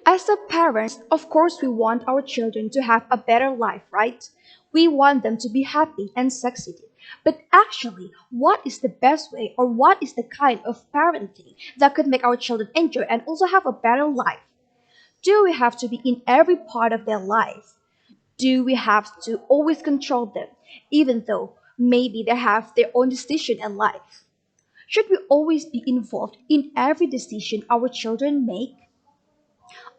As a parents, of course, we want our children to have a better life, right? We want them to be happy and succeed. But actually, what is the best way or what is the kind of parenting that could make our children enjoy and also have a better life? Do we have to be in every part of their life? Do we have to always control them, even though maybe they have their own decision in life? Should we always be involved in every decision our children make?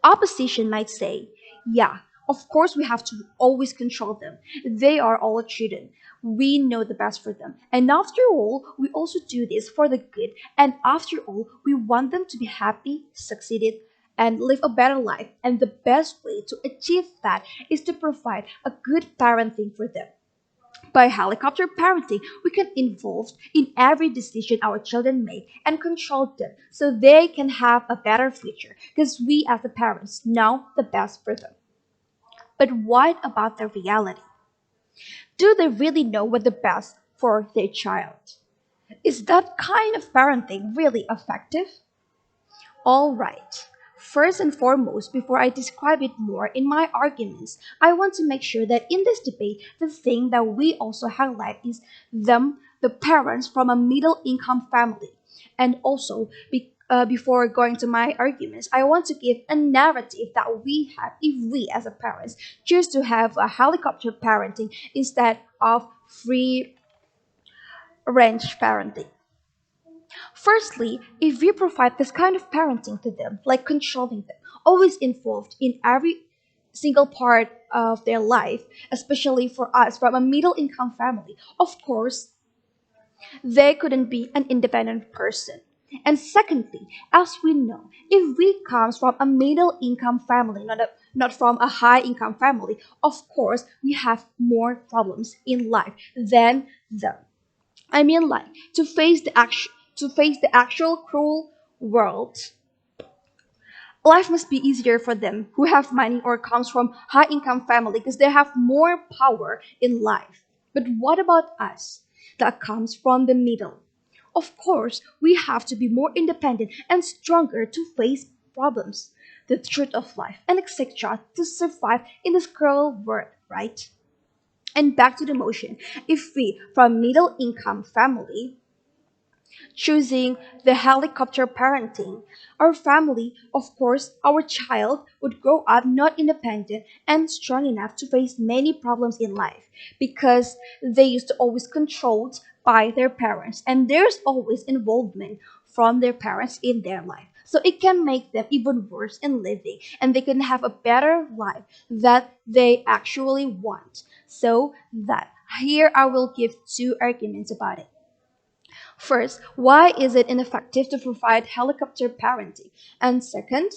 Opposition might say, yeah, of course we have to always control them. They are all children. We know the best for them. And after all, we also do this for the good. And after all, we want them to be happy, succeeded, and live a better life. And the best way to achieve that is to provide a good parenting for them. By helicopter parenting, we can involve in every decision our children make and control them so they can have a better future because we as the parents know the best for them. But what about the reality? Do they really know what the best for their child? Is that kind of parenting really effective? All right. First and foremost, before I describe it more in my arguments, I want to make sure that in this debate, the thing that we also highlight is the parents from a middle income family. And also, before going to my arguments, I want to give a narrative that we have if we as a parents choose to have a helicopter parenting instead of free range parenting. Firstly, if we provide this kind of parenting to them, like controlling them, always involved in every single part of their life, especially for us from a middle income family, of course, they couldn't be an independent person. And secondly, as we know, if we comes from a middle income family, not from a high income family, of course, we have more problems in life than them. I mean, like to face the actual cruel world. Life must be easier for them who have money or comes from high income family because they have more power in life. But what about us that comes from the middle? Of course, we have to be more independent and stronger to face problems, the truth of life, and etc. to survive in this cruel world, right? And back to the motion. If we, from middle income family, choosing the helicopter parenting, our family, of course, our child would grow up not independent and strong enough to face many problems in life because they used to always controlled by their parents and there's always involvement from their parents in their life. So it can make them even worse in living and they can have a better life that they actually want. So that here I will give two arguments about it. First, why is it ineffective to provide helicopter parenting? And second,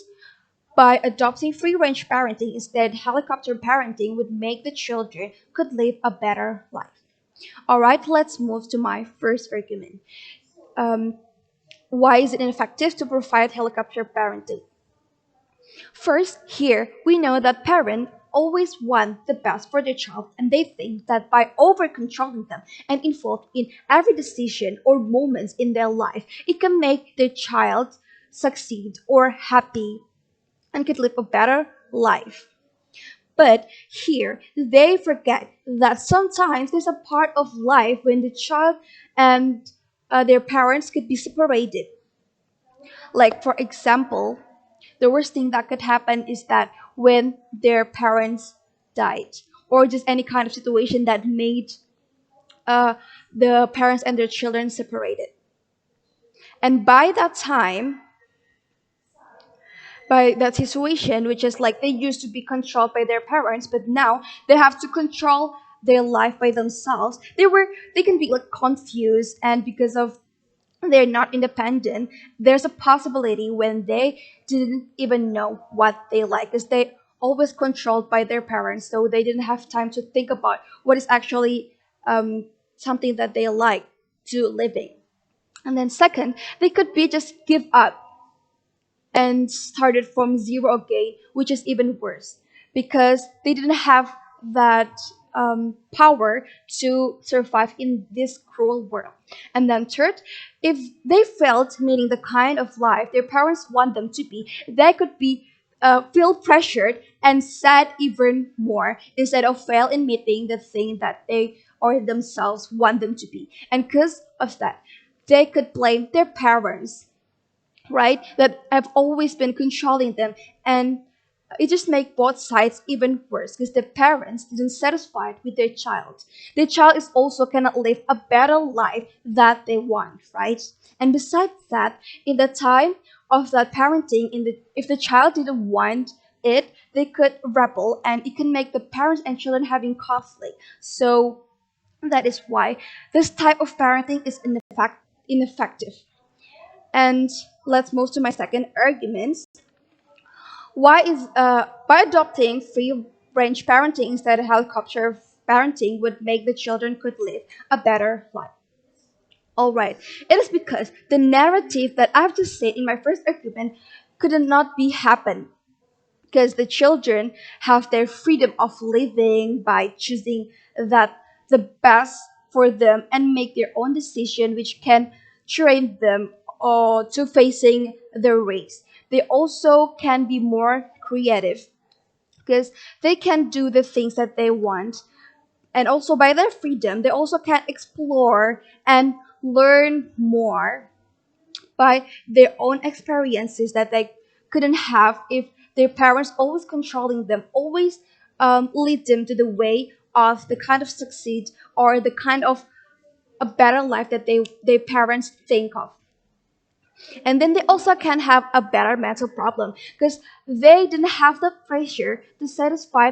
by adopting free range parenting instead, helicopter parenting would make the children could live a better life. All right, let's move to my first argument. Um, why is it ineffective to provide helicopter parenting? First, here we know that parents always want the best for their child and they think that by over controlling them and involved in every decision or moments in their life, it can make their child succeed or happy and could live a better life. But here they forget that sometimes there's a part of life when the child and their parents could be separated. Like, for example, the worst thing that could happen is that when their parents died, or just any kind of situation that made uh, the parents and their children separated. And by that situation, which is like they used to be controlled by their parents, but now they have to control their life by themselves. They can be like confused, and because of they're not independent, there's a possibility when they didn't even know what they like because they always controlled by their parents, so they didn't have time to think about what is actually something that they like to living. And then second, they could be just give up and started from zero again, which is even worse because they didn't have that. power to survive in this cruel world. And then third, if they failed meeting the kind of life their parents want them to be, they could be feel pressured and sad even more instead of fail in meeting the thing that they or themselves want them to be. And because of that, they could blame their parents, right? That have always been controlling them, and it just make both sides even worse because the parents didn't satisfied with their child. The child is also cannot live a better life that they want, right? And besides that, in the time of that parenting, in the if the child didn't want it, they could rebel, and it can make the parents and children having conflict. So that is why this type of parenting is ineffective. And let's move to my second argument. Why is by adopting free range parenting instead of helicopter parenting would make the children could live a better life. All right, it is because the narrative that I've just said in my first argument could not be happen because the children have their freedom of living by choosing that the best for them and make their own decision which can train them to facing the race. They also can be more creative because they can do the things that they want, and also by their freedom they also can explore and learn more by their own experiences that they couldn't have if their parents always controlling them, always lead them to the way of the kind of succeed or the kind of a better life that their parents think of. And then they also can have a better mental problem because they didn't have the pressure to satisfy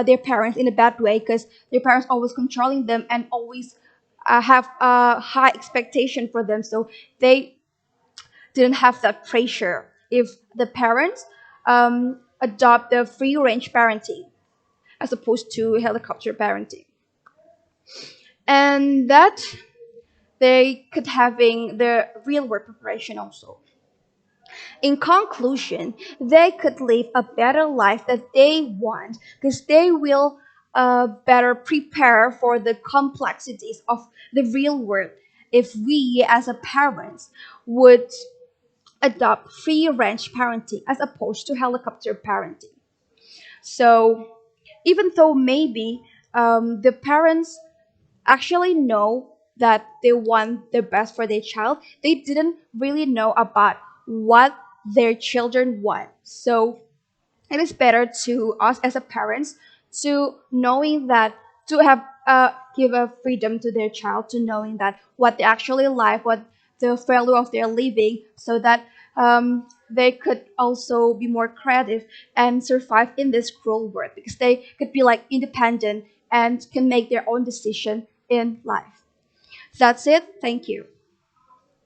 their parents in a bad way because their parents always controlling them and always have a high expectation for them, so they didn't have that pressure if the parents adopt the free range parenting as opposed to helicopter parenting. And that they could having the real world preparation also. In conclusion, they could live a better life that they want because they will better prepare for the complexities of the real world if we as a parents would adopt free range parenting as opposed to helicopter parenting. So even though maybe the parents actually know that they want the best for their child, they didn't really know about what their children want. So it is better to us as a parents to knowing that to have give a freedom to their child to knowing that what they actually like, what the value of their living, so that they could also be more creative and survive in this cruel world because they could be like independent and can make their own decision in life. That's it. Thank you.